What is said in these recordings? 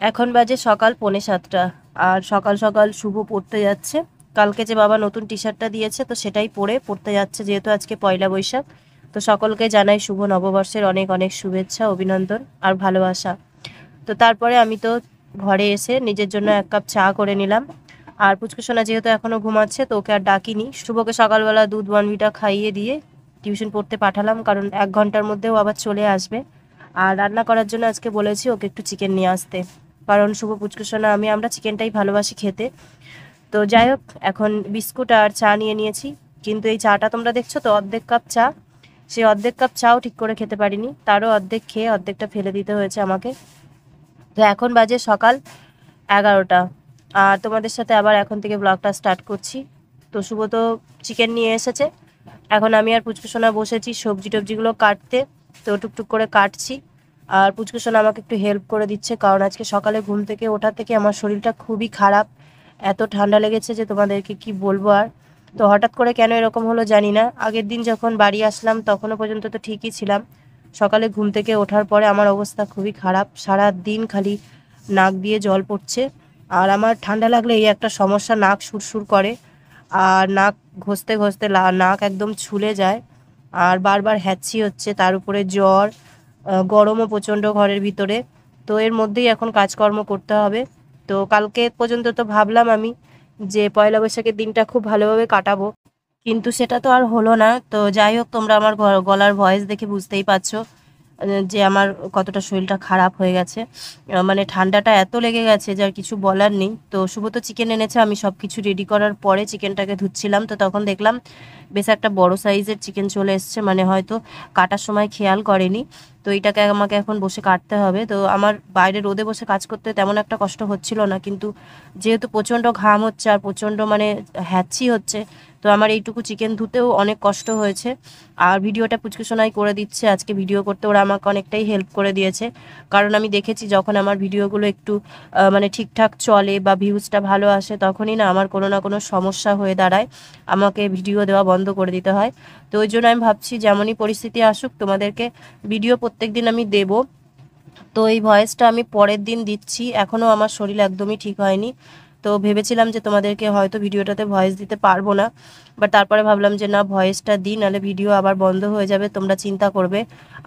এখন বাজে সকাল 6:45 আর সকাল সকাল শুভ পড়তে যাচ্ছে। কালকে যে বাবা নতুন টি শার্টটা দিয়েছে তো সেটাই পরে পড়তে যাচ্ছে, যেহেতু আজকে পয়লা বৈশাখ। তো সকলকে জানাই শুভ নববর্ষের অনেক অনেক শুভেচ্ছা, অভিনন্দন আর ভালোবাসা। তো তারপরে আমি তো ঘরে এসে নিজের জন্য 1 কাপ চা করে নিলাম। আর পুচকুসোনা যেহেতু এখনও ঘুমাচ্ছে তো ওকে আর ডাকিনি। শুভকে সকালবেলা দুধ বর্নভিটা খাইয়ে দিয়ে টিউশন পড়তে পাঠালাম, কারণ 1 ঘন্টার মধ্যেও আবার চলে আসবে। আর রান্না করার জন্য আজকে বলেছি ওকে একটু চিকেন নিয়ে আসতে, কারণ শুভ পুচকুসোনা আমরা চিকেনটাই ভালোবাসি খেতে। তো যাই হোক, এখন বিস্কুট আর চা নিয়ে নিয়েছি। কিন্তু এই চাটা তোমরা দেখছো তো, অর্ধেক কাপ চা। সেই অর্ধেক কাপ চাও ঠিক করে খেতে পারিনি, তারও অর্ধেক খেয়ে অর্ধেকটা ফেলে দিতে হয়েছে আমাকে। তো এখন বাজে সকাল 11টা, আর তোমাদের সাথে আবার এখন থেকে ব্লগটা স্টার্ট করছি। তো শুভ তো চিকেন নিয়ে এসেছে, এখন আমি আর পুচকুসোনা বসেছি সবজি টবজিগুলো কাটতে। তো টুকটুক করে কাটছি, আর পুচকুসোনা আমাকে একটু হেল্প করে দিচ্ছে, কারণ আজকে সকালে ঘুম থেকে ওঠা থেকে আমার শরীরটা খুবই খারাপ। এত ঠান্ডা লেগেছে যে তোমাদেরকে কি বলবো আর। তো হঠাৎ করে কেন এরকম হলো জানি না। আগের দিন যখন বাড়ি আসলাম তখনও পর্যন্ত তো ঠিকই ছিলাম, সকালে ঘুম থেকে ওঠার পরে আমার অবস্থা খুবই খারাপ। সারা দিন খালি নাক দিয়ে জল পড়ছে। আর আমার ঠান্ডা লাগলে এই একটা সমস্যা, নাক সুরসুর করে, আর নাক ঘষতে ঘষতে নাক একদম ছুলে যায়, আর বারবার হ্যাঁচি হচ্ছে, তার উপরে জ্বর, গরমও প্রচণ্ড ঘরের ভিতরে। তো এর মধ্যেই এখন কাজকর্ম করতে হবে। তো কালকে পর্যন্ত তো ভাবলাম আমি যে পয়লা বৈশাখের দিনটা খুব ভালোভাবে কাটাবো, কিন্তু সেটা তো আর হলো না। তো যাই হোক, তোমরা আমার গলার ভয়েস দেখে বুঝতেই পারছো যে আমার কতটা শরীরটা খারাপ হয়ে গেছে। মানে ঠান্ডাটা এত লেগে গেছে যে আর কিছু বলার নেই। তো শুভ তো চিকেন এনেছে, আমি সব কিছু রেডি করার পরে চিকেনটাকে ধুচ্ছিলাম, তো তখন দেখলাম বেশ একটা বড় সাইজের চিকেন চলে এসছে, মানে হয়তো কাটার সময় খেয়াল করেনি। তো এইটাকে আমাকে এখন বসে কাটতে হবে। তো আমার বাইরে রোদে বসে কাজ করতে তেমন একটা কষ্ট হচ্ছিল না, কিন্তু যেহেতু প্রচণ্ড ঘাম হচ্ছে আর প্রচণ্ড মানে হ্যাঁচি হচ্ছে, তো আমার এইটুকু চিকেন ধুতেও অনেক কষ্ট হয়েছে। আর ভিডিওটা পুচকুসোনাই করে দিচ্ছে, আজকে ভিডিও করতে ওরা আমাকে অনেকটাই হেল্প করে দিয়েছে। কারণ আমি দেখেছি যখন আমার ভিডিওগুলো একটু মানে ঠিকঠাক চলে বা ভিউজটা ভালো আসে, তখনই না আমার কোনো না কোনো সমস্যা হয়ে দাঁড়ায়, আমাকে ভিডিও দেওয়া বন্ধ করে দিতে হয়। তো ওই জন্য আমি ভাবছি যেমনই পরিস্থিতি আসুক তোমাদেরকে ভিডিও প্রত্যেক দিন আমি দেবো। তো এই ভয়েসটা আমি পরের দিন দিচ্ছি, এখনও আমার শরীর একদমই ঠিক হয়নি। তো ভেবেছিলাম যে তোমাদেরকে হয়তো ভিডিওটাতে ভয়েস দিতে পারবো না, বাট তারপরে ভাবলাম যে না, ভয়েসটা দিই, নাহলে ভিডিও আবার বন্ধ হয়ে যাবে, তোমরা চিন্তা করবে।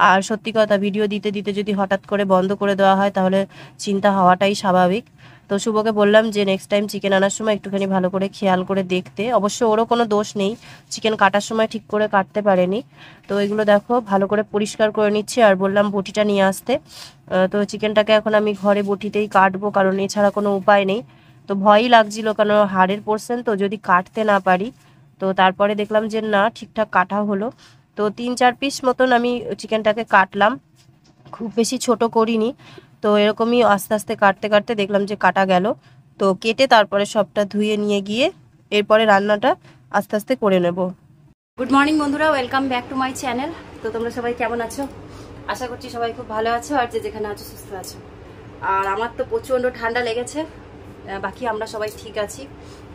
আর সত্যি কথা, ভিডিও দিতে দিতে যদি হঠাৎ করে বন্ধ করে দেওয়া হয় তাহলে চিন্তা হওয়াটাই স্বাভাবিক। তো শুভকে বললাম যে নেক্সট টাইম চিকেন আনার সময় একটুখানি ভালো করে খেয়াল করে দেখতে। অবশ্য ওরও কোনো দোষ নেই, চিকেন কাটার সময় ঠিক করে কাটতে পারেনি। তো এগুলো দেখো ভালো করে পরিষ্কার করে নিচ্ছি, আর বললাম বটিটা নিয়ে আসতে। তো চিকেনটাকে এখন আমি ঘরে বটিতেই কাটবো, কারণ এছাড়া কোনো উপায় নেই। তো ভয়ই লাগছিল, কারণ হাড়ের পোর্শন তো, যদি কাটতে না পারি। তো তারপরে দেখলাম যে না, ঠিকঠাক কাটা হলো। তো 3-4 পিস মতন আমি চিকেনটাকে কাটলাম, খুব বেশি ছোট করিনি। তো এরকমই আস্তে আস্তে কাটতে কাটতে দেখলাম যে কাটা গেল। তো কেটে তারপরে সবটা ধুয়ে নিয়ে গিয়ে এরপরে রান্নাটা আস্তে আস্তে করে নেব। গুড মর্নিং বন্ধুরা, welcome back to my channel. তো তোমরা সবাই কেমন আছো? আশা করছি সবাই খুব ভালো আছো, আর যে যেখানে আছো সুস্থ আছো। আর আমার তো প্রচণ্ড ঠান্ডা লেগেছে, বাকি আমরা সবাই ঠিক আছি,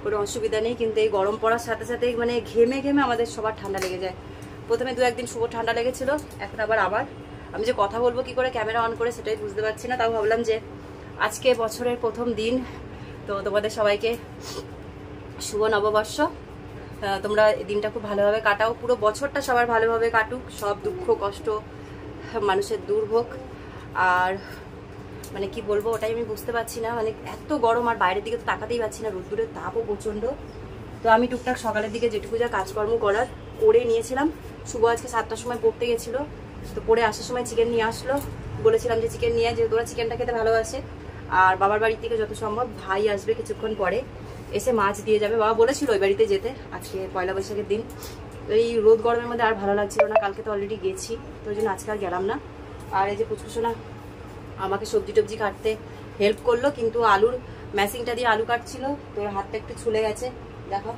কোনো অসুবিধা নেই। কিন্তু এই গরম পড়ার সাথে সাথে মানে ঘেমে ঘেমে আমাদের সবার ঠান্ডা লেগে যায়। প্রথমে 2-1 দিন শুভ ঠান্ডা লেগেছিল, এখন আবার আমি যে কথা বলবো কি করে ক্যামেরা অন করে সেটাই বুঝতে পারছি না। তাও ভাবলাম যে আজকে বছরের প্রথম দিন, তো তোমাদের সবাইকে শুভ নববর্ষ। তোমরা দিনটা খুব ভালোভাবে কাটাও, পুরো বছরটা সবার ভালোভাবে কাটুক, সব দুঃখ কষ্ট মানুষের দূর হোক। আর মানে কি বলবো ওটাই আমি বুঝতে পারছি না, মানে এত গরম, আর বাইরের দিকে তো তাকাতেই পাচ্ছি না, রোদ্দুরের তাপও প্রচণ্ড। তো আমি টুকটাক সকালের দিকে যেটুকু যা কাজকর্ম করার করে নিয়েছিলাম। শুভ আজকে 7টার সময় পড়তে গেছিলো, তো পড়ে আসার সময় চিকেন নিয়ে আসলো। বলেছিলাম যে চিকেন নিয়ে, যেহেতু ওরা চিকেনটা খেতে ভালোবাসে। আর বাবার বাড়ি থেকে যত সম্ভব ভাই আসবে কিছুক্ষণ পরে, এসে মাছ দিয়ে যাবে। বাবা বলেছিল ওই বাড়িতে যেতে, আজকে পয়লা বৈশাখের দিন। তো এই রোদ গরমের মধ্যে আর ভালো লাগছিল না, কালকে তো অলরেডি গেছি, তো ওই জন্য আজকে আর গেলাম না। আর এই যে পুচকুসোনা আমাকে সবজি টবজি কাটতে হেল্প করলো, কিন্তু আলুর ম্যাশিংটা দিয়ে আলু কাটছিল, তো ওর হাতটা একটু ছুলে গেছে। দেখো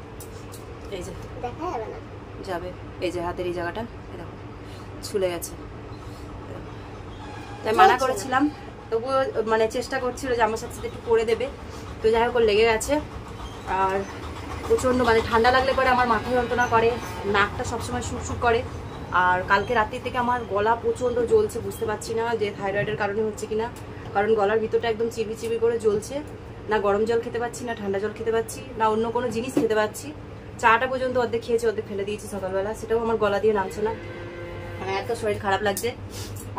এই যে, দেখা যাবে না, যাবে, এই যে হাতের এই জায়গাটা দেখো ছুলে গেছে। তাই মানা করেছিলাম, তবুও মানে চেষ্টা করছিল যে আমার সাথে সাথে একটু করে দেবে। তো যাই হোক, লেগে গেছে। আর প্রচণ্ড মানে ঠান্ডা লাগলে পরে আমার মাথা যন্ত্রণা করে, নাকটা সবসময় সুরসুর করে। আর কালকে রাত্রি থেকে আমার গলা প্রচণ্ড জ্বলছে, বুঝতে পারছি না যে থাইরয়েডের কারণে হচ্ছে কিনা। কারণ গলার ভিতরটা একদম চিবি চিবি করে জ্বলছে। না গরম জল খেতে পাচ্ছি, না ঠান্ডা জল খেতে পাচ্ছি, না অন্য কোনো জিনিস খেতে পাচ্ছি। চাটা পর্যন্ত অর্ধেক খেয়েছি, অর্ধেক ফেলে দিয়েছি সকালবেলা, সেটাও আমার গলা দিয়ে নামছে না, মানে এত শরীর খারাপ লাগছে।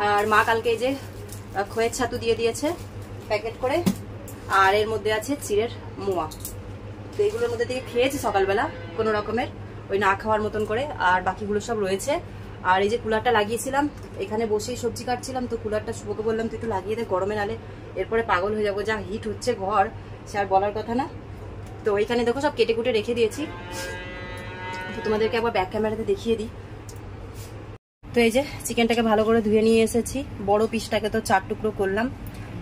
আর মা কালকে এই যে খোয়ের ছাতু দিয়ে দিয়েছে প্যাকেট করে, আর এর মধ্যে আছে চিড়ের মোয়া। তো এইগুলোর মধ্যে থেকে খেয়েছি সকালবেলা কোনো রকমের, ওই না খাওয়ার মতন করে, আর বাকিগুলো সব রয়েছে। আর এই যে কুলারটা লাগিয়েছিলাম, এখানে বসেই সবজি কাটছিলাম, তো কুলারটা শুভকে বললাম তুই একটু লাগিয়ে দে, গরমে নালে এরপরে পাগল হয়ে যাবো, যা হিট হচ্ছে ঘর, সে আর বলার কথা না। তো এইখানে দেখো সব কেটে কুটে রেখে দিয়েছি, তো তোমাদেরকে একবার ব্যাক ক্যামেরাতে দেখিয়ে দিই। তো এই যে চিকেনটাকে ভালো করে ধুয়ে নিয়ে এসেছি, বড় পিসটাকে তো 4 টুকরো করলাম।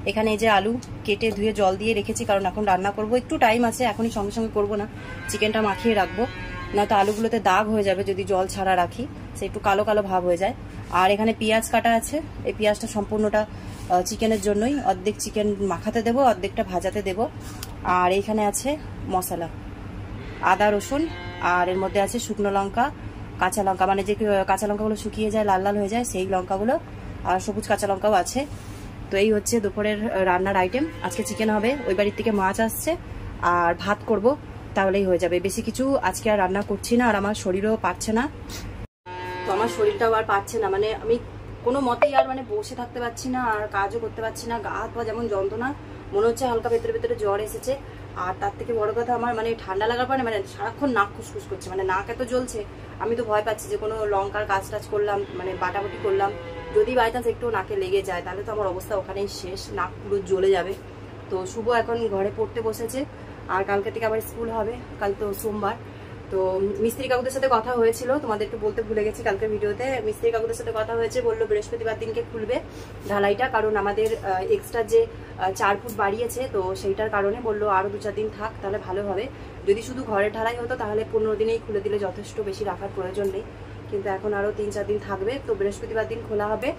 এখানে এই যে আলু কেটে ধুয়ে জল দিয়ে রেখেছি, কারণ এখন রান্না করব, একটু টাইম আছে, এখনই সঙ্গে সঙ্গে করবো না, চিকেনটা মাখিয়ে রাখবো, না তো আলুগুলোতে দাগ হয়ে যাবে যদি জল ছাড়া রাখি, সে একটু কালো কালো ভাব হয়ে যায়। আর এখানে পেঁয়াজ কাটা আছে, এই পেঁয়াজটা সম্পূর্ণটা চিকেনের জন্যই, অর্ধেক চিকেন মাখাতে দেবো, অর্ধেকটা ভাজাতে দেবো। আর এইখানে আছে মশলা, আদা রসুন, আর এর মধ্যে আছে শুকনো লঙ্কা, কাঁচা লঙ্কা, মানে যে কাঁচা লঙ্কাগুলো শুকিয়ে যায় লাল লাল হয়ে যায় সেই লঙ্কাগুলো, আর সবুজ কাঁচা লঙ্কাও আছে। তো এই হচ্ছে দুপুরের রান্নার আইটেম। আজকে চিকেন হবে, ওই বাড়ির থেকে মাছ আসছে, আর ভাত করব, তাহলেই হয়ে যাবে। বেশি কিছু আজকে আর রান্না করছি না, আর আমার শরীরও পারছে না, তো আমার শরীরটাও আর পারছে না, মানে আমি কোনো মতেই আর মানে বসে থাকতে পারছি না, আর কাজও করতে পারছি না, গা হাত পা যেমন যন্ত্রণা, মনে হচ্ছে হালকা ভেতরে ভেতরে জ্বর এসেছে। আর তার থেকে বড় কথা, আমার মানে ঠান্ডা লাগার পরে মানে সারাক্ষণ নাক খুসখুস করছে, মানে নাক এত জ্বলছে, আমি তো ভয় পাচ্ছি যে কোনো লঙ্কার কাজ টাজ করলাম, মানে বাটাবাটি করলাম, যদি বাই চান্স একটু নাকে লেগে যায় তাহলে তো আমার অবস্থা ওখানেই শেষ, নাক পুরো জ্বলে যাবে। তো শুভ এখন ঘরে পড়তে বসেছে, আর কালকে থেকে আবার স্কুল হবে, কাল তো সোমবার। তো মিস্ত্রি কাকুদের সাথে কথা হয়েছিল, তোমাদেরকে বলতে ভুলে গেছি কালকের ভিডিওতে, মিস্ত্রি কাকুদের সাথে কথা হয়েছে, বললো বৃহস্পতিবার দিনকে খুলবে ঢালাইটা, কারণ আমাদের এক্সট্রা যে 4 ফুট বাড়িয়েছে, তো সেইটার কারণে বললো আরো 2-4 দিন থাক, তাহলে ভালো হবে। যদি শুধু ঘরে ঢালাই হতো তাহলে 15 দিনেই খুলে দিলে যথেষ্ট, বেশি রাখার প্রয়োজন নেই, কিন্তু এখন আরো 3-4 দিন থাকবে, তো বৃহস্পতিবার দিন খোলা হবে।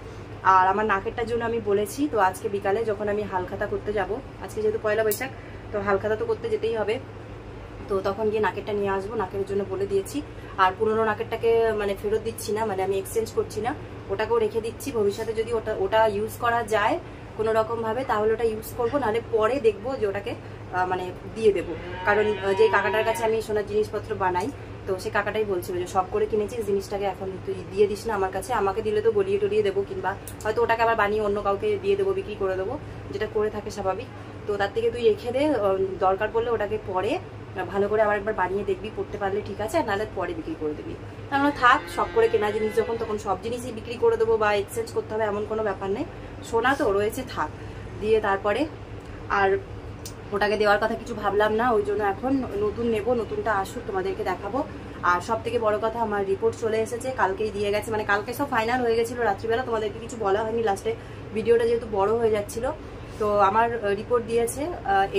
আর আমার নাকেরটার জন্য আমি বলেছি, তো আজকে বিকালে যখন আমি হালখাতা করতে যাব, আজকে যেহেতু পয়লা বৈশাখ, তো হালখাতা তো করতে যেতেই হবে, তো তখন গিয়ে নাকেরটা নিয়ে আসবো, নাকের জন্য বলে দিয়েছি। আর পুরোনো নাকেরটাকে মানে ফেরত দিচ্ছি না, মানে আমি এক্সচেঞ্জ করছি না, ওটাকেও রেখে দিচ্ছি, ভবিষ্যতে যদি ওটা ইউজ করা যায় কোনো রকম ভাবে তাহলে ওটা ইউজ করবো, নাহলে পরে দেখবো যে ওটাকে মানে দিয়ে দেবো। কারণ যে কাকাটার কাছে আমি সোনার জিনিসপত্র বানাই, তো সে কাকাটাই বলছিল যে সব করে কিনেছিস, জিনিসটাকে এখন তুই দিয়ে দিস না আমার কাছে, আমাকে দিলে তো গলিয়ে টলিয়ে দেবো, কিংবা হয়তো ওটাকে আবার বানিয়ে অন্য কাউকে দিয়ে দেবো, বিক্রি করে দেবো, যেটা করে থাকে স্বাভাবিক। তো তার থেকে তুই রেখে দে, দরকার পড়লে ওটাকে পরে ভালো করে আবার একবার বানিয়ে দেখবি, পড়তে পারলে ঠিক আছে, আর নাহলে পরে বিক্রি করে দিবি। তাহলে থাক, সব করে কেনা জিনিস যখন, তখন সব জিনিসই বিক্রি করে দেবো বা এক্সচেঞ্জ করতে হবে এমন কোনো ব্যাপার নেই, সোনা তো রয়েছে, থাক দিয়ে তারপরে। আর ওটাকে দেওয়ার কথা কিছু ভাবলাম না, ওই জন্য এখন নতুন নেব, নতুনটা আসুক তোমাদেরকে দেখাবো। আর সব থেকে বড় কথা, আমার রিপোর্ট চলে এসেছে, কালকেই দিয়ে গেছে, মানে কালকে সব ফাইনাল হয়ে গেছিল রাত্রিবেলা, তোমাদেরকে কিছু বলা হয়নি লাস্টে, ভিডিওটা যেহেতু বড় হয়ে যাচ্ছিল। তো আমার রিপোর্ট দিয়েছে,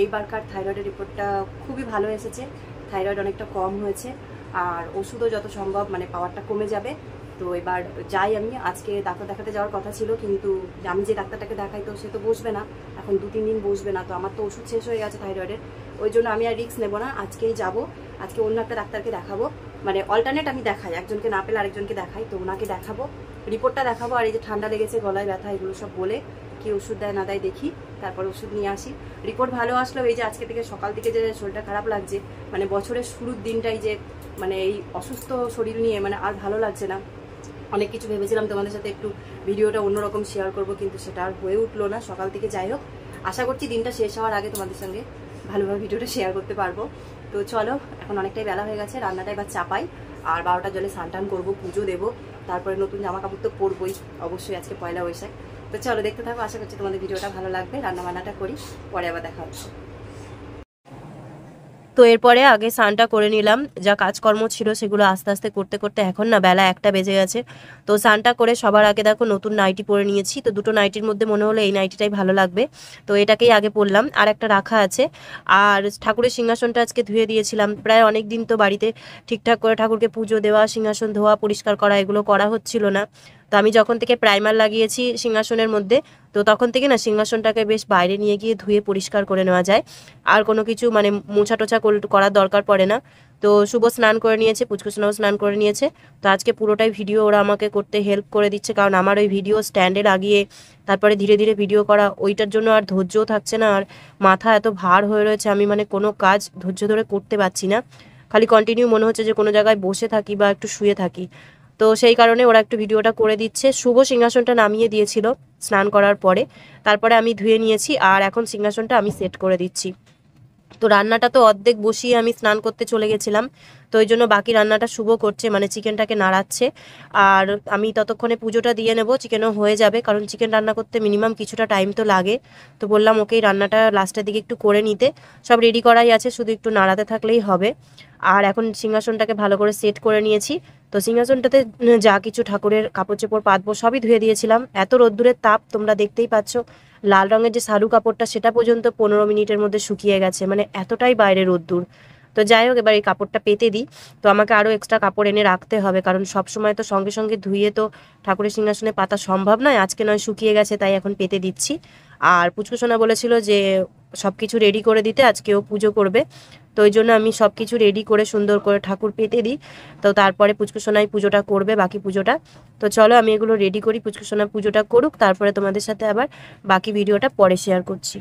এইবারকার থাইরয়েডের রিপোর্টটা খুবই ভালো এসেছে, থাইরয়েড অনেকটা কম হয়েছে, আর ওষুধও যত সম্ভব মানে পাওয়ারটা কমে যাবে। তো এবার যাই, আমি আজকে ডাক্তার দেখাতে যাওয়ার কথা ছিল, কিন্তু আমি যে ডাক্তারটাকে দেখাই তো সে তো বসবে না, এখন 2-3 দিন বসবে না, তো আমার তো ওষুধ শেষ হয়ে গেছে থাইরয়েডের, ওই জন্য আমি আর রিস্ক নেবো না, আজকেই যাব, আজকে অন্য একটা ডাক্তারকে দেখাবো, মানে অল্টারনেট আমি দেখাই, একজনকে না পেলে আরেকজনকে দেখাই, তো ওনাকে দেখাবো, রিপোর্টটা দেখাবো, আর এই যে ঠান্ডা লেগেছে, গলায় ব্যথা, এগুলো সব বলে কি ওষুধ দেয় না দেয় দেখি, তারপর ওষুধ নিয়ে আসি। রিপোর্ট ভালো আসলো, এই যে আজকে থেকে সকাল থেকে যে শরীরটা খারাপ লাগছে, মানে বছরের শুরুর দিনটাই যে মানে এই অসুস্থ শরীর নিয়ে মানে আর ভালো লাগছে না। অনেক কিছু ভেবেছিলাম তোমাদের সাথে একটু ভিডিওটা অন্যরকম শেয়ার করব, কিন্তু সেটা আর হয়ে উঠলো না সকাল থেকে। যাই হোক, আশা করছি দিনটা শেষ হওয়ার আগে তোমাদের সঙ্গে ভালোভাবে ভিডিওটা শেয়ার করতে পারবো। তো চলো, এখন অনেকটাই বেলা হয়ে গেছে, রান্নাটা এবার চাপাই, আর 12টার জলে স্নান টান করবো, পুজো দেবো, তারপরে নতুন জামা কাপড় তো পরবই অবশ্যই, আজকে পয়লা বৈশাখ। তো চলো দেখতে থাকো, আশা করছি তোমাদের ভিডিওটা ভালো লাগবে। রান্না বান্নাটা করি, পরে আবার দেখা হচ্ছে। তো এরপরে আগে স্নানটা করে নিলাম, যা কাজকর্ম ছিল সেগুলো আস্তে আস্তে করতে করতে এখন না বেলা 1টা বেজে গেছে। তো স্নানটা করে সবার আগে দেখো নতুন নাইটি পরে নিয়েছি, তো দুটো নাইটির মধ্যে মনে হলো এই নাইটিটাই ভালো লাগবে, তো এটাকেই আগে পরলাম, আর একটা রাখা আছে। আর ঠাকুরের সিংহাসনটা আজকে ধুয়ে দিয়েছিলাম, প্রায় অনেক দিন তো বাড়িতে ঠিকঠাক করে ঠাকুরকে পুজো দেওয়া, সিংহাসন ধোয়া, পরিষ্কার করা এগুলো করা হচ্ছিল না। তো আমি যখন থেকে প্রাইমার লাগিয়েছি সিংহাসনের মধ্যে, তো তখন থেকে না সিংহাসনটাকে বেশ বাইরে নিয়ে গিয়ে ধুয়ে পরিষ্কার করে নেওয়া যায়, আর কোনো কিছু মানে মোছা টোছা করার দরকার পড়ে না। তো শুভ স্নান করে নিয়েছে, পুচকুসোনাও স্নান করে নিয়েছে। তো আজকে পুরোটাই ভিডিও ওরা আমাকে করতে হেল্প করে দিচ্ছে, কারণ আমার ওই ভিডিও স্ট্যান্ডে লাগিয়ে তারপরে ধীরে ধীরে ভিডিও করা, ওইটার জন্য আর ধৈর্যও থাকছে না, আর মাথা এত ভার হয়ে রয়েছে, আমি মানে কোনো কাজ ধৈর্য ধরে করতে পারছি না। খালি কন্টিনিউ মনে হচ্ছে যে কোনো জায়গায় বসে থাকি বা একটু শুয়ে থাকি। তো সেই কারণে ওরা একটু ভিডিওটা করে দিচ্ছে। শুভ সিংহাসনটা নামিয়ে দিয়েছিল স্নান করার পরে, তারপরে আমি ধুয়ে নিয়েছি, আর এখন সিংহাসনটা আমি সেট করে দিচ্ছি। তো রান্নাটা তো অর্ধেক বসিয়ে আমি স্নান করতে চলে গেছিলাম, তো ওই জন্য বাকি রান্নাটা শুভ করছে, মানে চিকেনটাকে নাড়াচ্ছে। আর আমি ততক্ষণে পুজোটা দিয়ে নেব, চিকেনও হয়ে যাবে, কারণ চিকেন রান্না করতে মিনিমাম কিছুটা টাইম তো লাগে। তো বললাম ওকেই রান্নাটা লাস্টের দিকে একটু করে নিতে, সব রেডি করাই আছে, শুধু একটু নাড়াতে থাকলেই হবে। আর এখন সিংহাসনটাকে ভালো করে সেট করে নিয়েছি। তো সিংহাসনটাতে যা কিছু ঠাকুরের কাপড় চোপড় পাতবো সবই ধুয়ে দিয়েছিলাম। এত রোদ্দুরের তাপ, তোমরা দেখতেই পাচ্ছ, লাল রঙের যে শাড়ু কাপড়টা সেটা পর্যন্ত 15 মিনিটের মধ্যে শুকিয়ে গেছে, মানে এতটাই বাইরে রোদ্দুর। তো যাই হোক, এবার এই কাপড়টা পেতে দিই। তো আমাকে আরও এক্সট্রা কাপড় এনে রাখতে হবে, কারণ সব সময় তো সঙ্গে সঙ্গে ধুয়ে তো ঠাকুরের সিংহাসনে পাতা সম্ভব নয়। আজকে নয় শুকিয়ে গেছে, তাই এখন পেতে দিচ্ছি। আর পুচকুসোনা বলেছিল যে সব কিছু রেডি করে দিতে, আজকেও পুজো করবে। তো ওই জন্য আমি সব কিছু রেডি করে সুন্দর করে ঠাকুর পেতে দিই। তো তারপরে পুচকুসোনাই পুজোটা করবে, বাকি পুজোটা। তো চলো আমি এগুলো রেডি করি, পুচকুসোনা পুজোটা করুক, তারপরে তোমাদের সাথে আবার বাকি ভিডিওটা পরে শেয়ার করছি।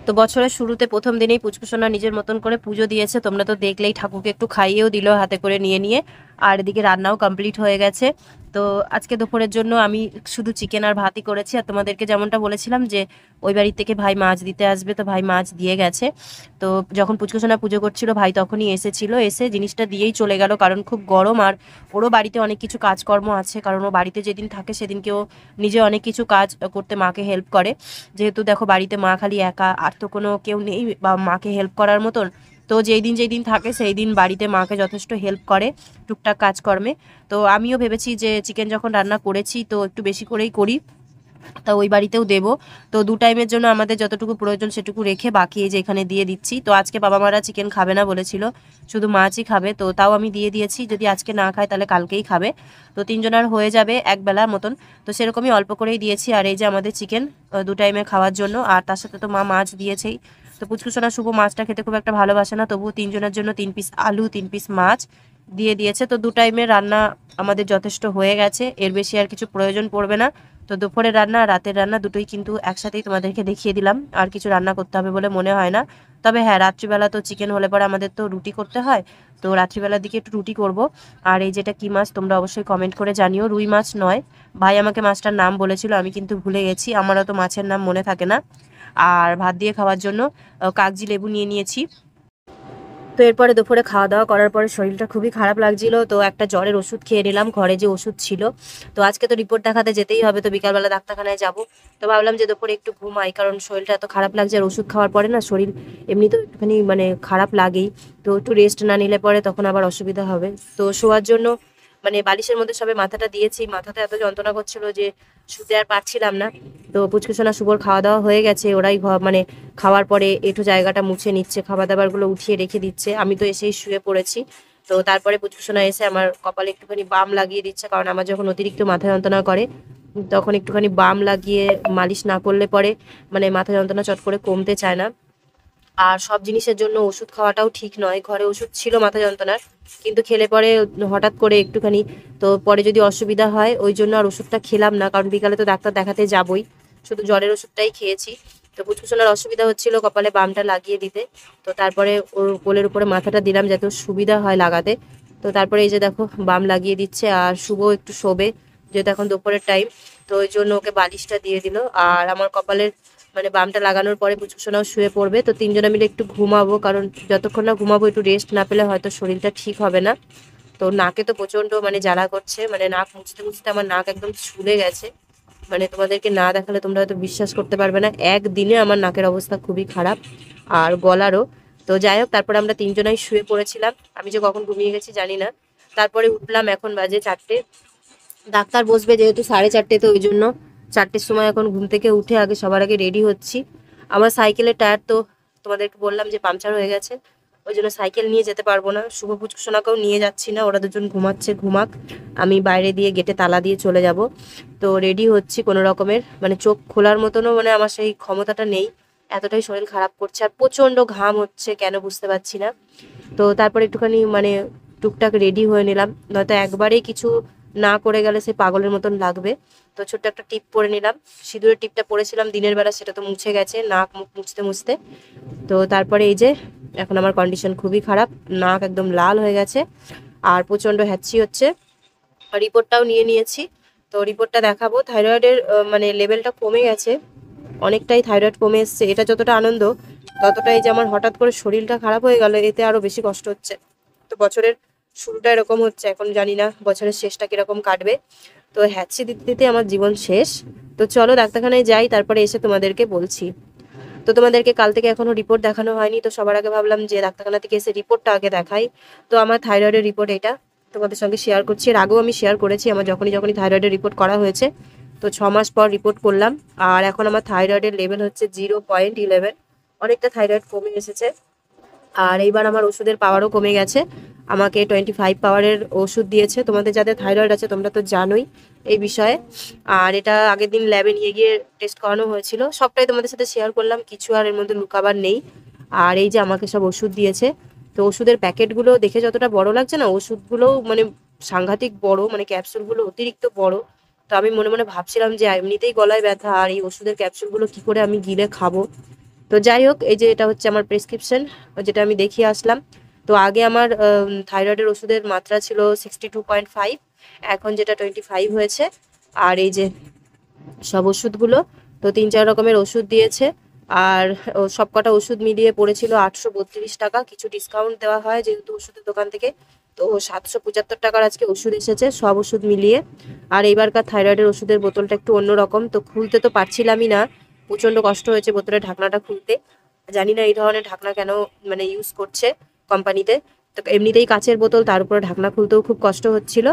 তো বছরের শুরুতে প্রথম দিনেই পুচকুসোনা নিজের মতন করে পুজো দিয়েছে, তোমরা তো দেখলেই, ঠাকুরকে একটু খাইয়েও দিল হাতে করে নিয়ে নিয়ে। আর এদিকে রান্নাও কমপ্লিট হয়ে গেছে। তো আজকে দুপুরের জন্য আমি শুধু চিকেন আর ভাতই করেছি, আর তোমাদেরকে যেমনটা বলেছিলাম যে ওই বাড়ি থেকে ভাই মাছ দিতে আসবে, তো ভাই মাছ দিয়ে গেছে। তো যখন পুচকুসোনা পুজো করছিল ভাই তখনই এসেছিল, এসে জিনিসটা দিয়েই চলে গেল, কারণ খুব গরম, আর ওরও বাড়িতে অনেক কিছু কাজকর্ম আছে, কারণ ও বাড়িতে যেদিন থাকে সেদিনকেও নিজে অনেক কিছু কাজ করতে মাকে হেল্প করে। যেহেতু দেখো বাড়িতে মা খালি একা, আর তো কোনো কেউ নেই বা মাকে হেল্প করার মতন। তো যেই দিন থাকে সেই দিন বাড়িতে মাকে যথেষ্ট হেল্প করে টুকটাক কাজকর্মে। তো আমিও ভেবেছি যে চিকেন যখন রান্না করেছি তো একটু বেশি করেই করি, তা ওই বাড়িতেও দেবো। তো 2 টাইমের জন্য আমাদের যতটুকু প্রয়োজন সেটুকু রেখে বাকি এই যে এখানে দিয়ে দিচ্ছি। তো আজকে বাবা মারা চিকেন খাবে না বলেছিল, শুধু মাছই খাবে, তো তাও আমি দিয়ে দিয়েছি, যদি আজকে না খায় তাহলে কালকেই খাবে। তো 3 জনের হয়ে যাবে এক বেলার মতন, তো সেরকমই অল্প করেই দিয়েছি। আর এই যে আমাদের চিকেন 2 টাইমে খাওয়ার জন্য, আর তার সাথে তো মা মাছ দিয়েছেই। তো পুচকুসোনা শুভ মাছটা খেতে খুব একটা ভালোবাসে না, তবুও 3 জনের জন্য 3 পিস আলু 3 পিস মাছ দিয়ে দিয়েছে। তো 2 টাইমের রান্না আমাদের যথেষ্ট হয়ে গেছে, এর বেশি আর কিছু প্রয়োজন পড়বে না। তো দুপুরের রান্না আর রাতের রান্না দুটোই কিন্তু একসাথেই তোমাদেরকে দেখিয়ে দিলাম, আর কিছু রান্না করতে হবে বলে মনে হয় না। তবে হ্যাঁ, রাত্রিবেলা তো চিকেন হলে পরে আমাদের তো রুটি করতে হয়, তো রাত্রিবেলার দিকে একটু রুটি করব। আর এই যেটা কি মাছ তোমরা অবশ্যই কমেন্ট করে জানিও, রুই মাছ নয়, ভাই আমাকে মাছটার নাম বলেছিল, আমি কিন্তু ভুলে গেছি, আমারও তো মাছের নাম মনে থাকে না। আর ভাত দিয়ে খাওয়ার জন্য কাগজি লেবু নিয়ে নিয়েছি। তো এরপরে দুপুরে খাওয়া দাওয়া করার পরে শরীরটা খুবই খারাপ লাগছিল, তো একটা জ্বরের ওষুধ খেয়ে নিলাম, ঘরে যে ওষুধ ছিল। তো আজকে তো রিপোর্ট দেখাতে যেতেই হবে, তো বিকালবেলা ডাক্তারখানায় যাব। তো ভাবলাম যে দুপুরে একটু ঘুমাই, কারণ শরীরটা এত খারাপ লাগছে, আর ওষুধ খাওয়ার পরে না শরীর এমনি তো একটুখানি মানে খারাপ লাগেই। তো একটু রেস্ট না নিলে পরে তখন আবার অসুবিধা হবে। তো শোয়ার জন্য মানে বালিশের মধ্যে সবে মাথাটা দিয়েছি, মাথাটা এত যন্ত্রণা করছিল যে শুতে আর পারছিলাম না। তো পুচকুসোনা শুভর খাওয়া দাওয়া হয়ে গেছে, ওরাই মানে খাওয়ার পরে একটু জায়গাটা মুছে নিচ্ছে, খাবার দাবারগুলো উঠিয়ে রেখে দিচ্ছে, আমি তো এসেই শুয়ে পড়েছি। তো তারপরে পুচকুসোনা এসে আমার কপালে একটুখানি বাম লাগিয়ে দিচ্ছে, কারণ আমার যখন অতিরিক্ত মাথা যন্ত্রণা করে তখন একটুখানি বাম লাগিয়ে মালিশ না করলে পরে মানে মাথা যন্ত্রণা চট করে কমতে চায় না। আর সব জিনিসের জন্য ওষুধ খাওয়াটাও ঠিক নয়, ঘরে ওষুধ ছিল মাথা যন্ত্রণার, কিন্তু খেলে পরে হঠাৎ করে একটুখানি তো পরে যদি অসুবিধা হয় ওই জন্য আর ওষুধটা খেলাম না, কারণ বিকালে তো ডাক্তার দেখাতে যাবই, শুধু জ্বরের ওষুধটাই খেয়েছি। তো পুচকুসোনার অসুবিধা হচ্ছিল কপালে বামটা লাগিয়ে দিতে, তো তারপরে ওর কোলের উপরে মাথাটা দিলাম যাতে সুবিধা হয় লাগাতে। তো তারপরে এই যে দেখো বাম লাগিয়ে দিচ্ছে, আর শুভ একটু শোবে যেহেতু এখন দুপুরের টাইম, তো ওই জন্য ওকে বালিশটা দিয়ে দিল। আর আমার কপালের মানে বামটা লাগানোর পরে পুচকুসোনাও শুয়ে পড়বে, তো তিনজনে মিলে একটু ঘুমাবো, কারণ যতক্ষণ না ঘুমাবো একটু রেস্ট না পেলে হয়তো শরীরটা ঠিক হবে না। তো নাকে তো প্রচন্ড মানে জ্বালা করছে, মানে নাক মুছতে মুছতে আমার নাক একদম ছুলে গেছে, মানে তোমাদেরকে না দেখালে তোমরা হয়তো বিশ্বাস করতে পারবে না, একদিনে আমার নাকের অবস্থা খুবই খারাপ, আর গলারও। তো যাই হোক, তারপরে আমরা তিনজনাই শুয়ে পড়েছিলাম, আমি যে কখন ঘুমিয়ে গেছি জানি না। তারপরে উঠলাম, এখন বাজে 4টে, ডাক্তার বসবে যেহেতু 4:30, তো ওই জন্য 4টের সময় এখন ঘুম থেকে উঠে আগে সবার আগে রেডি হচ্ছি। আমার সাইকেলের টায়ার তো তোমাদেরকে বললাম যে পাংচার হয়ে গেছে, ওই জন্য সাইকেল নিয়ে যেতে পারবো না, শুভ পুচকুসোনাকেও নিয়ে যাচ্ছি না, ওরা দুজন ঘুমাচ্ছে, ঘুমাক, আমি বাইরে দিয়ে গেটে তালা দিয়ে চলে যাব। তো রেডি হচ্ছি কোনো রকমের, মানে চোখ খোলার মতনও মানে আমার সেই ক্ষমতাটা নেই, এতটাই শরীর খারাপ করছে, আর প্রচন্ড ঘাম হচ্ছে কেন বুঝতে পারছি না। তো তারপর একটুখানি মানে টুকটাক রেডি হয়ে নিলাম, নয়তো একবারেই কিছু না করে গেলে সে পাগলের মতন লাগবে। তো ছোট্ট একটা টিপ পরে নিলাম, সিঁদুরের টিপটা পরেছিলাম দিনের বেলা, সেটা তো মুছে গেছে নাক মুখ মুছতে মুছতে। তো তারপরে এই যে এখন আমার কন্ডিশন খুবই খারাপ, নাক একদম লাল হয়ে গেছে আর প্রচন্ড হ্যাঁচি হচ্ছে। রিপোর্টটাও নিয়ে নিয়েছি, তো রিপোর্টটা দেখাবো। থাইরয়েডের মানে লেভেলটা কমে গেছে অনেকটাই, থাইরয়েড কমে এসছে, এটা যতটা আনন্দ ততটাই যে আমার হঠাৎ করে শরীরটা খারাপ হয়ে গেল এতে আরো বেশি কষ্ট হচ্ছে। তো বছরের শুরুটা এরকম হচ্ছে, এখন জানি না বছরের শেষটা কিরকম কাটবে। তো হ্যাঁচি দিতে দিতে আমার জীবন শেষ। তো চলো ডাক্তারখানায় যাই, তারপরে এসে তোমাদেরকে বলছি। তো তোমাদেরকে কাল থেকে এখনো রিপোর্ট দেখানো হয়নি, তো সবার আগে ভাবলাম যে ডাক্তারখানা থেকে এসে রিপোর্টটা আগে দেখাই। তো আমার থাইরয়েডের রিপোর্ট এটা তোমাদের সঙ্গে শেয়ার করছি, এর আগেও আমি শেয়ার করেছি আমার যখনই যখনই থাইরয়েডের রিপোর্ট করা হয়েছে। তো 6 মাস পর রিপোর্ট করলাম, আর এখন আমার থাইরয়েডের লেভেল হচ্ছে 0.11, অনেকটা থাইরয়েড কমে এসেছে। আর এইবার আমার ওষুধের পাওয়ারও কমে গেছে, আমাকে 25 পাওয়ারের ওষুধ দিয়েছে। তোমাদের যাদের থাইরয়েড আছে তোমরা তো জানোই এই বিষয়ে, আর এটা আগের দিন ল্যাবে নিয়ে গিয়ে টেস্ট করানো হয়েছিল, সবটাই তোমাদের সাথে শেয়ার করলাম, কিছু আর এর মধ্যে লুকাবার নেই। আর এই যে আমাকে সব ওষুধ দিয়েছে, তো ওষুধের প্যাকেটগুলো দেখে যতটা বড় লাগছে না, ওষুধগুলোও মানে সাংঘাতিক বড়, মানে ক্যাপসুলগুলো অতিরিক্ত বড়। তো আমি মনে মনে ভাবছিলাম যে এমনিতেই গলায় ব্যথা, আর এই ওষুধের ক্যাপসুলগুলো কি করে আমি গিলে খাবো। তো যাই হোক, এই যে এটা হচ্ছে আমার প্রেসক্রিপশন, যেটা আমি দেখিয়ে আসলাম। তো আগে আমার থাইরয়েডের ওষুধের মাত্রা ছিল 62.5, এখন যেটা 25 হয়েছে। আর এই যে সব ওষুধগুলো, তো 3-4 রকমের ওষুধ দিয়েছে, আর সব কটা ওষুধ মিলিয়ে পড়েছিল 832 টাকা, কিছু ডিসকাউন্ট দেওয়া হয় যেহেতু ওষুধের দোকান থেকে। তো 775 টাকার আজকে ওষুধ এসেছে সব ওষুধ মিলিয়ে। আর এইবারকার থাইরয়েডের ওষুধের বোতলটা একটু অন্যরকম, তো খুলতে তো পারছিলামই না, প্রচন্ড কষ্ট হয়েছে বোতলের ঢাকনাটা খুলতে, জানি না এই ধরনের ঢাকনা কেন মানে ইউজ করছে কোম্পানিতে। তো এমনিতেই কাচের বোতল, তার উপরে ঢাকনা খুলতেও খুব কষ্ট হচ্ছিল।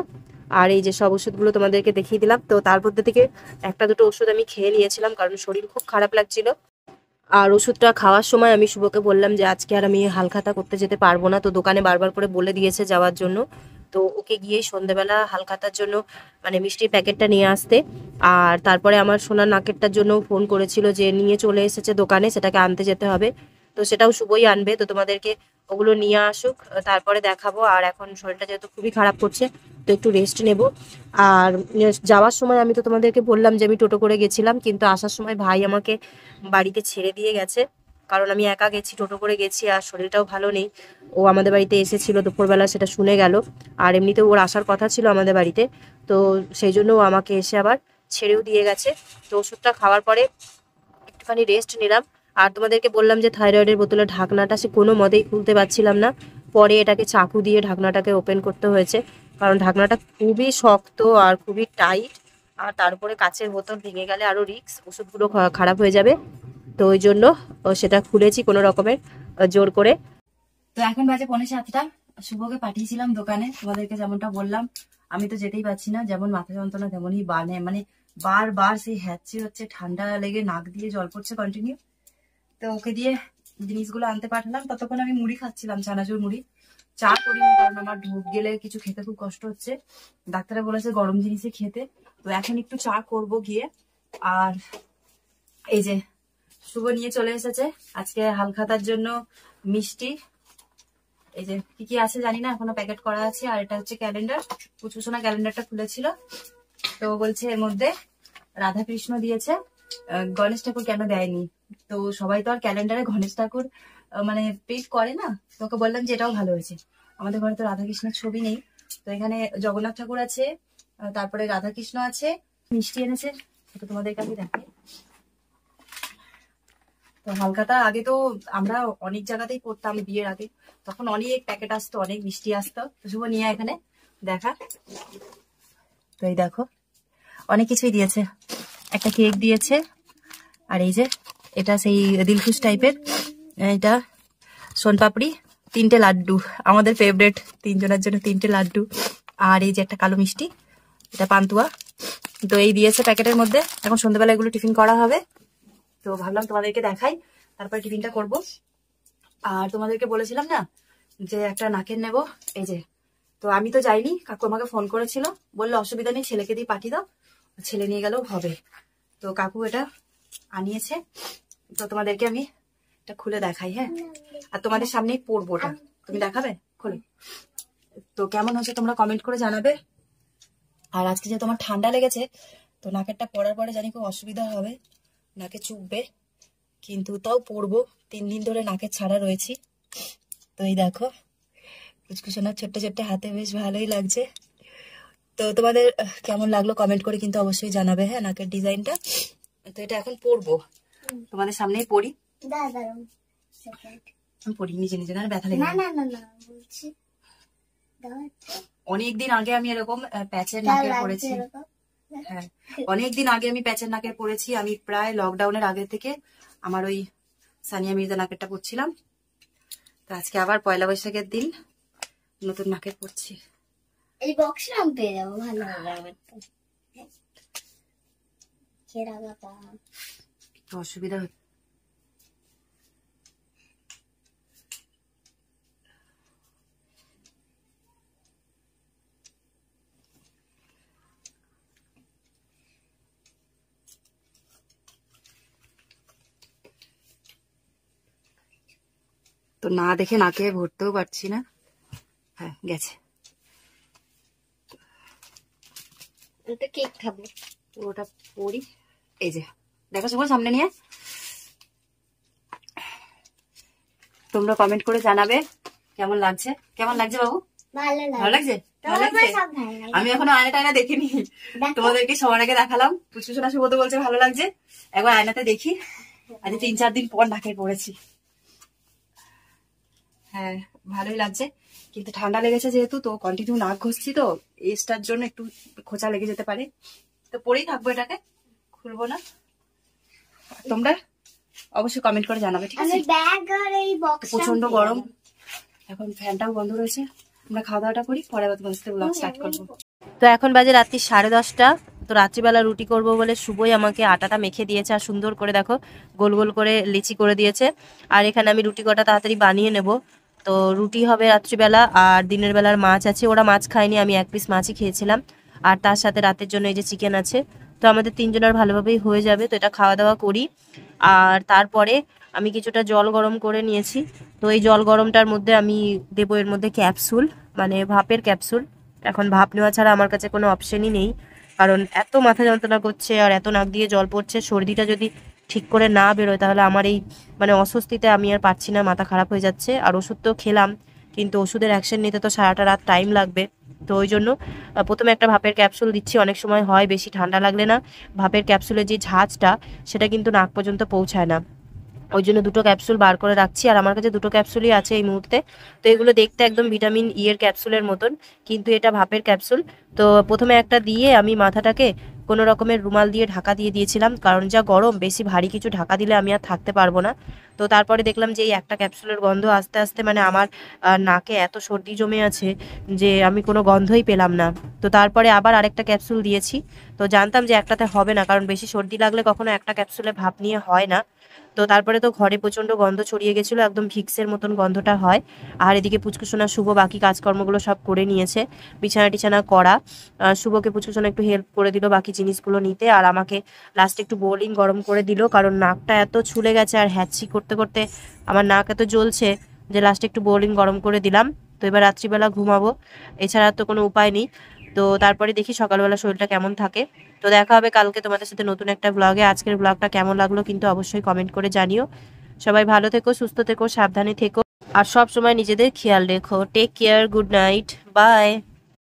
আর এই যে সব ওষুধগুলো তোমাদেরকে দেখিয়ে দিলাম, তো তার মধ্যে থেকে একটা দুটো ওষুধ আমি খেয়ে নিয়েছিলাম কারণ শরীর খুব খারাপ লাগছিল। আর ওষুধটা খাওয়ার সময় আমি শুভকে বললাম যে আজকে আর আমি হালখাতা করতে যেতে পারবো না, তো দোকানে বারবার করে বলে দিয়েছে যাওয়ার জন্য। তো ওকে গিয়ে সন্ধেবেলা হালখাতার জন্য মানে মিষ্টির প্যাকেটটা নিয়ে আসতে, আর তারপরে আমার সোনার নাকেরটার জন্য ফোন করেছিল যে নিয়ে চলে এসেছে দোকানে, সেটাকে আনতে যেতে হবে। তো সেটাও শুভই আনবে, তো তোমাদেরকে ওগুলো নিয়ে আসুক তারপরে দেখাবো। আর এখন শরীরটা যেহেতু খুবই খারাপ করছে, তো একটু রেস্ট নেব। আর যাওয়ার সময় আমি তো তোমাদেরকে বললাম যে আমি টোটো করে গেছিলাম, কিন্তু আসার সময় ভাই আমাকে বাড়িতে ছেড়ে দিয়ে গেছে, কারণ আমি একা গেছি, টোটো করে গেছি, আর শরীরটাও ভালো নেই। ও আমাদের বাড়িতে এসেছিল দুপুরবেলা, সেটা শুনে গেল, আর এমনিতে ওর আসার কথা ছিল আমাদের বাড়িতে, তো সেই জন্য ও আমাকে এসে আবার ছেড়েও দিয়ে গেছে। তো ওষুধটা খাওয়ার পরে একটুখানি রেস্ট নিলাম। আর তোমাদেরকে বললাম যে থাইরয়েডের বোতলের ঢাকনাটা সে কোনো মতেই খুলতে পারছিলাম না, পরে এটাকে চাকু দিয়ে ঢাকনাটাকে ওপেন করতে হয়েছে, কারণ ঢাকনাটা খুবই শক্ত আর খুবই টাইট, আর তারপরে কাচের বোতল ভেঙে গেলে আরও রিস্ক, ওষুধগুলো খারাপ হয়ে যাবে। তো ওই জন্য সেটা খুলেছি কোনো রকমের জোর করে। তো এখন বাজে 6:45, শুভকে পাঠিয়েছিলাম দোকানে তোমাদেরকে যেমনটা বললাম। আমি তো যেতেই পারছি না, যেমন মাথা যন্ত্রণা তেমনই মানে বারবার সেই হ্যাচি হচ্ছে, ঠান্ডা লেগে নাক দিয়ে জল পড়ছে কন্টিনিউ। তো ওকে দিয়ে জিনিসগুলো আনতে পাঠালাম, ততক্ষণ আমি মুড়ি খাচ্ছিলাম, চানাচুর মুড়ি। চা করিনি কারণ আমার ঢোক গেলে কিছু খেতে খুব কষ্ট হচ্ছে, ডাক্তারে বলেছে গরম জিনিসই খেতে। তো এখন একটু চা করব গিয়ে। আর এই যে শুভ নিয়ে চলে এসেছে আজকে হালখাতার জন্য মিষ্টি। এই যে কি কি আছে জানি না, এখনো প্যাকেট করা আছে। আর এটা হচ্ছে ক্যালেন্ডার, পুচকুসোনা ক্যালেন্ডারটা খুলেছিল, তো বলছে এর মধ্যে রাধাকৃষ্ণ দিয়েছে, গণেশ ঠাকুর কেন দেয়নি। তো সবাই তো আর ক্যালেন্ডারে গণেশ ঠাকুর মানে পেট করে না, তোকে বললাম যে এটাও ভালো হয়েছে। আমাদের ঘরে তো রাধাকৃষ্ণের ছবি নেই, তো এখানে জগন্নাথ ঠাকুর আছে, তারপরে রাধাকৃষ্ণ আছে, মিষ্টি এনেছে, সেটা তোমাদের কাছে দেখে। তো হালখাতা আগে তো আমরা অনেক জায়গাতেই করতাম বিয়ের আগে, তখন অনেক প্যাকেট আসতো, অনেক মিষ্টি আসতো। তো শুভ নিয়ে এখানে দেখা, তো এই দেখো অনেক কিছুই দিয়েছে, একটা কেক দিয়েছে, আর এই যে এটা সেই দিলখুশ টাইপের, এটা সোনপাপড়ি, 3টে লাড্ডু, আমাদের ফেভারিট, 3জনের জন্য 3টে লাড্ডু, আর এই যে একটা কালো মিষ্টি, এটা পান্তুয়া। তো এই দিয়েছে প্যাকেটের মধ্যে। এখন সন্ধ্যাবেলা এগুলো টিফিন করা হবে, তো ভাবলাম তোমাদেরকে দেখাই, তারপরে টিফিনটা করব। আর তোমাদেরকে বলেছিলাম না যে একটা নাকের নেব, এই যে। তো আমি তো যাইনি, কাকু আমাকে ফোন করেছিল, বললো অসুবিধা নেই, ছেলেকে দিয়ে পাঠিয়ে দাও, ছেলে নিয়ে গেলেও হবে। তো কাকু এটা আনিয়েছে, তো তোমাদেরকে আমি এটা খুলে দেখাই। হ্যাঁ, আর তোমাদের সামনেই পরবো ওটা, তুমি দেখাবে খুলে। তো কেমন হচ্ছে তোমরা কমেন্ট করে জানাবে। আর আজকে যে তোমার ঠান্ডা লেগেছে, তো নাকেরটা পরার পরে জানি খুব অসুবিধা হবে, নাকে চুপবে, কিন্তু তাও পরবো, 3 দিন ধরে নাকে ছাড়া রয়েছি। তো এই দেখো কুচকুচোনার ছোট্ট ছোট্ট হাতে, বেশ ভালোই লাগছে। তো তোমাদের কেমন লাগলো কমেন্ট করে কিন্তু অবশ্যই জানাবে। হ্যাঁ, নাকের ডিজাইনটা। তো এটা এখন পরবো, তোমাদের সামনেই পরি, আমি পরি নিজে নিজে, না ব্যথা লেগে। অনেকদিন আগে আমি এরকম প্যাচের নাকের পরেছি। হ্যাঁ, অনেকদিন আগে আমি প্যাচের নাকের পরেছি, আমি প্রায় লকডাউনের আগে থেকে আমার ওই সানিয়া মির্জা নাকেরটা পরছিলাম। তো আজকে আবার পয়লা বৈশাখের দিন নতুন নাকের পরছি। এই বক্সে আমি পেয়ে যাবো, ভালো হবে। অসুবিধা হচ্ছে, তো না দেখে নাকে ভরতেও পারছি না। হ্যাঁ গেছে, কেক খাবো, ওটা পরি। এই যে দেখো সবার সামনে নিয়ে, তোমরা কমেন্ট করে জানাবে কেমন লাগছে। কেমন লাগছে বাবু? ভালো লাগছে, ভালো লাগছে। আমি এখনো আয়না টায়না দেখিনি, তোমাদেরকে সবার আগে দেখালাম। পুষ্পসোনা শুভ তো বলছে ভালো লাগছে, একবার আয়নাতে দেখি। আজ 3-4 দিন পর নাকে পড়েছি। হ্যাঁ ভালোই লাগছে, কিন্তু ঠান্ডা লেগেছে যেহেতু, তো কন্টিনিউ নাক ঘষছি, তো এজটার জন্য একটু খোঁচা লেগে যেতে পারে। তো পরেই থাকবো, এটাকে খুলবো না। তোমরা অবশ্যই কমেন্ট করে জানাবে, ঠিক আছে? প্রচন্ড গরম, এখন ফ্যানটাও বন্ধ রয়েছে। আমরা খাওয়া দাওয়াটা করি, পরে আবার তোমাদের সাথে ব্লগ স্টার্ট করবো। তো এখন বাজে রাত্রি 10:30। তো রাত্রিবেলা রুটি করব বলে শুভই আমাকে আটাটা মেখে দিয়েছে, আর সুন্দর করে দেখো গোল গোল করে লিচি করে দিয়েছে। আর এখানে আমি রুটি কটা তাড়াতাড়ি বানিয়ে নেব। তো রুটি হবে রাত্রিবেলা, আর দিনের বেলার মাছ আছে, ওরা মাছ খায়নি, আমি 1 পিস মাছই খেয়েছিলাম। আর তার সাথে রাতের জন্য এই যে চিকেন আছে, তো আমাদের 3 জনের ভালোভাবেই হয়ে যাবে। তো এটা খাওয়া দাওয়া করি। আর তারপরে আমি কিছুটা জল গরম করে নিয়েছি, তো এই জল গরমটার মধ্যে আমি দেবো এর মধ্যে ক্যাপসুল, মানে ভাপের ক্যাপসুল। এখন ভাপ নেওয়া ছাড়া আমার কাছে কোনো অপশনই নেই, কারণ এত মাথা যন্ত্রণা করছে আর এত নাক দিয়ে জল পড়ছে। সর্দিটা যদি ঠিক করে না বেরোয় তাহলে আমার এই মানে অস্বস্তিতে আমি আর পারছি না, মাথা খারাপ হয়ে যাচ্ছে। আর ওষুধ তো খেলাম, কিন্তু ওষুধের অ্যাকশন নিতে তো সারাটা রাত টাইম লাগবে। তো ওই জন্য প্রথমে একটা ভাপের ক্যাপসুল দিচ্ছি। অনেক সময় হয় বেশি ঠান্ডা লাগলে না ভাপের ক্যাপসুলের যে ঝাঁজটা সেটা কিন্তু নাক পর্যন্ত পৌঁছায় না, ওই জন্য 2টো ক্যাপসুল বার করে রাখছি। আর আমার কাছে 2টো ক্যাপসুলই আছে এই মুহূর্তে। তো এগুলো দেখতে একদম ভিটামিন ই এর ক্যাপসুলের মতন, কিন্তু এটা ভাপের ক্যাপসুল। তো প্রথমে একটা দিয়ে আমি মাথাটাকে কোনো রকমের রুমাল দিয়ে ঢাকা দিয়ে দিয়েছিলাম, কারণ যা গরম, বেশি ভারী কিছু ঢাকা দিলে আমি আর থাকতে পারবো না। তো তারপরে দেখলাম যে এই একটা ক্যাপসুলের গন্ধ আস্তে আস্তে মানে আমার নাকে এত সর্দি জমে আছে যে আমি কোনো গন্ধই পেলাম না। তো তারপরে আবার আরেকটা ক্যাপসুল দিয়েছি। তো জানতাম যে একটাতে হবে না, কারণ বেশি সর্দি লাগলে কখনো একটা ক্যাপসুলে ভাপ নিয়ে হয় না। তো তারপরে তো ঘরে প্রচণ্ড গন্ধ ছড়িয়ে গেছিলো, একদম ভিক্সের মতন গন্ধটা হয়। আর এদিকে পুচকুসোনা শুভ বাকি কাজকর্মগুলো সব করে নিয়েছে, বিছানা টিছানা করা। শুভকে পুচকুসোনা একটু হেল্প করে দিল বাকি জিনিসগুলো নিতে, আর আমাকে লাস্টে একটু বোলিং গরম করে দিল, কারণ নাকটা এত ছুলে গেছে আর হ্যাচি করতে করতে আমার নাক এত জ্বলছে যে লাস্টে একটু বোলিং গরম করে দিলাম। তো এবার রাত্রিবেলা ঘুমাবো, এছাড়া তো কোনো উপায় নেই। তো তারপরে দেখি সকালবেলা শরীরটা কেমন থাকে। তো দেখা হবে কালকে তোমাদের সাথে নতুন একটা ব্লগে। আজকের ব্লগটা কেমন লাগলো কিন্তু অবশ্যই কমেন্ট করে জানিও। সবাই ভালো থেকো, সুস্থ থেকো, সাবধানে থেকো, আর সব সময় নিজেদের খেয়াল রেখো। Take care, good night, by.